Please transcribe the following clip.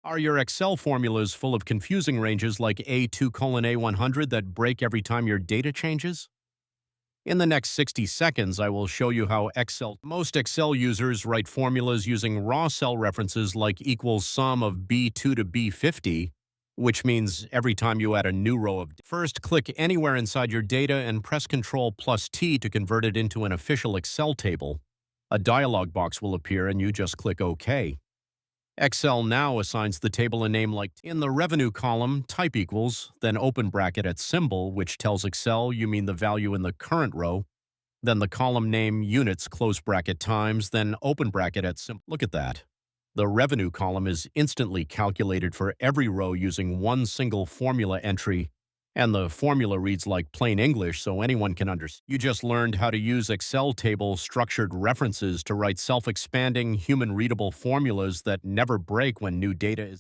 Are your Excel formulas full of confusing ranges like A2 colon A100 that break every time your data changes? In the next 60 seconds, I will show you how most Excel users write formulas using raw cell references like equals sum of B2 to B50, which means every time you add a new row of. First, click anywhere inside your data and press Ctrl plus T to convert it into an official Excel table. A dialog box will appear and you just click OK. Excel now assigns the table a name like in the revenue column, type equals, then open bracket at symbol, which tells Excel you mean the value in the current row, then the column name units close bracket times, then open bracket at symbol. Look at that. The revenue column is instantly calculated for every row using one single formula entry, and the formula reads like plain English so anyone can understand. You just learned how to use Excel table structured references to write self-expanding, human-readable formulas that never break when new data is